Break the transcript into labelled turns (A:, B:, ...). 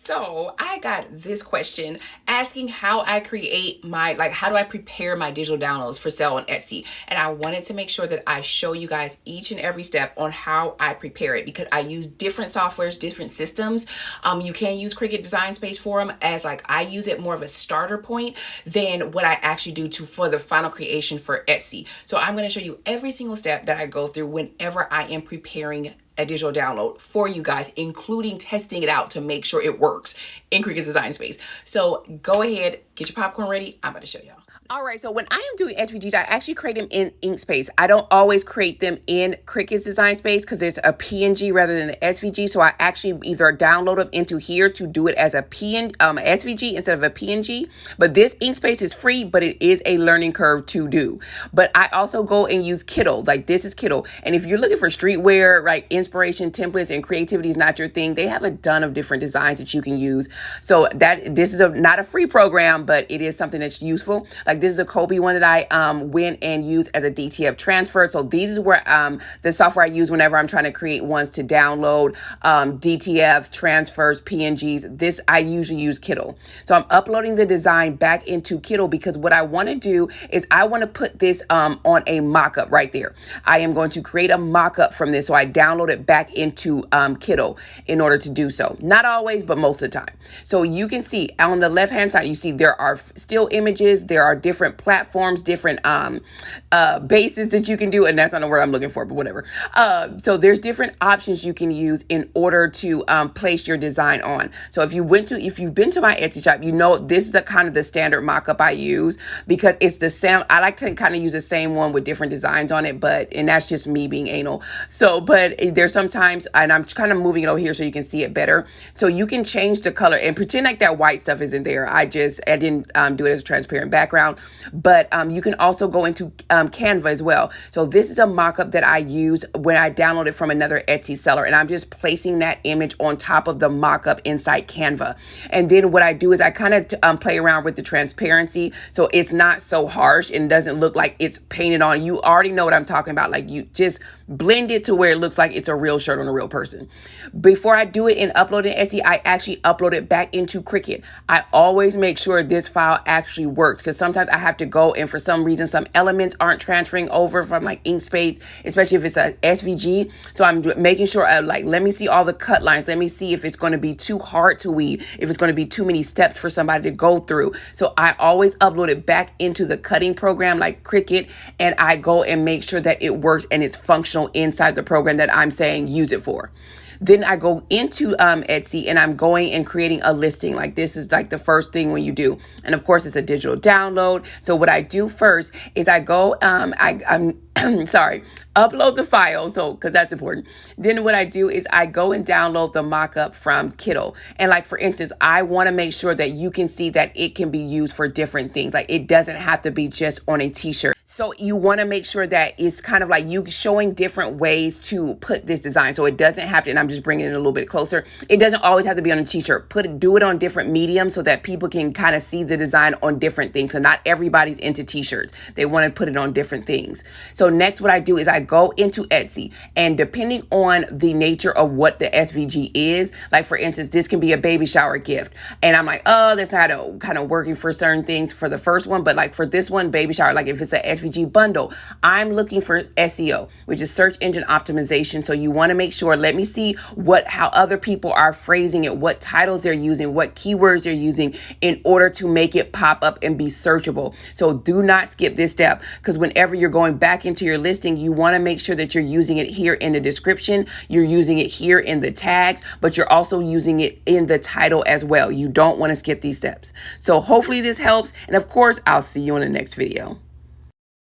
A: So I got this question asking how I create my, how do I prepare my digital downloads for sale on Etsy? And I wanted to make sure that I show you guys each and every step on how I prepare it, because I use different softwares, different systems. You can use Cricut Design Space for them, as I use it more of a starter point than what I actually do for the final creation for Etsy. So I'm going to show you every single step that I go through whenever I am preparing a digital download for you guys, including testing it out to make sure it works in Cricut Design Space. So go ahead, get your popcorn ready. I'm about to show y'all. All right, so when I am doing SVGs, I actually create them in Inkspace. I don't always create them in Cricut Design Space because there's a PNG rather than an SVG. So I actually either download them into here to do it as a SVG instead of a PNG. But this Inkspace is free, but it is a learning curve to do. But I also go and use Kittle. Like, this is Kittle. And if you're looking for streetwear, like inspiration, templates, and creativity is not your thing, they have a ton of different designs that you can use. So this is not a free program, but it is something that's useful. Like, this is a Kobe one that I went and used as a DTF transfer. So these is where the software I use whenever I'm trying to create ones to download, DTF transfers, PNGs. This I usually use Kittle. So I'm uploading the design back into Kittle because what I want to do is I want to put this on a mockup right there. I am going to create a mockup from this, so I download it back into Kittle in order to do so. Not always, but most of the time. So you can see on the left hand side, you see there are still images, there are different platforms, different bases that you can do, and that's not the word I'm looking for, but whatever. So there's different options you can use in order to place your design on. So if you've been to my Etsy shop, you know this is the kind of the standard mockup I use because it's the same. I like to kind of use the same one with different designs on it, and that's just me being anal. So, but there's sometimes, and I'm kind of moving it over here so you can see it better. So you can change the color and pretend like that white stuff isn't there. I didn't do it as a transparent background, but you can also go into Canva as well. So this is a mock-up that I use when I download it from another Etsy seller, and I'm just placing that image on top of the mock-up inside Canva. And then what I do is I kind of play around with the transparency so it's not so harsh and it doesn't look like it's painted on. You already know what I'm talking about. Like, you just blend it to where it looks like it's a real shirt on a real person. Before I do it and upload it in Etsy, I actually upload it back into Cricut. I always make sure this file actually works because sometimes I have to go and for some reason some elements aren't transferring over from like Inkspace, especially if it's a SVG. So I'm making sure let me see all the cut lines. Let me see if it's going to be too hard to weed, if it's going to be too many steps for somebody to go through. So I always upload it back into the cutting program like Cricut, and I go and make sure that it works and it's functional inside the program that I'm saying use it for. Then I go into Etsy and I'm going and creating a listing. Like, this is like the first thing when you do. And of course, it's a digital download. So what I do first is I go, I'm sorry, upload the file. So, because that's important. Then what I do is I go and download the mockup from Kittle. And like, for instance, I want to make sure that you can see that it can be used for different things. Like, it doesn't have to be just on a t-shirt. So you want to make sure that it's kind of like you showing different ways to put this design. So it doesn't have to, and I'm just bringing it a little bit closer. It doesn't always have to be on a t-shirt. Do it on different mediums so that people can kind of see the design on different things. So not everybody's into t-shirts. They want to put it on different things. So next what I do is I go into Etsy, and depending on the nature of what the SVG is, like for instance, this can be a baby shower gift. And I'm like, oh, that's not kind of working for certain things for the first one. But like for this one, baby shower, like if it's an SVG bundle, I'm looking for SEO, which is search engine optimization. So you want to make sure, let me see how other people are phrasing it, what titles they're using, what keywords they're using in order to make it pop up and be searchable. So do not skip this step, because whenever you're going back into your listing, you want to make sure that you're using it here in the description, you're using it here in the tags, but you're also using it in the title as well. You don't want to skip these steps. So hopefully this helps. And of course, I'll see you in the next video.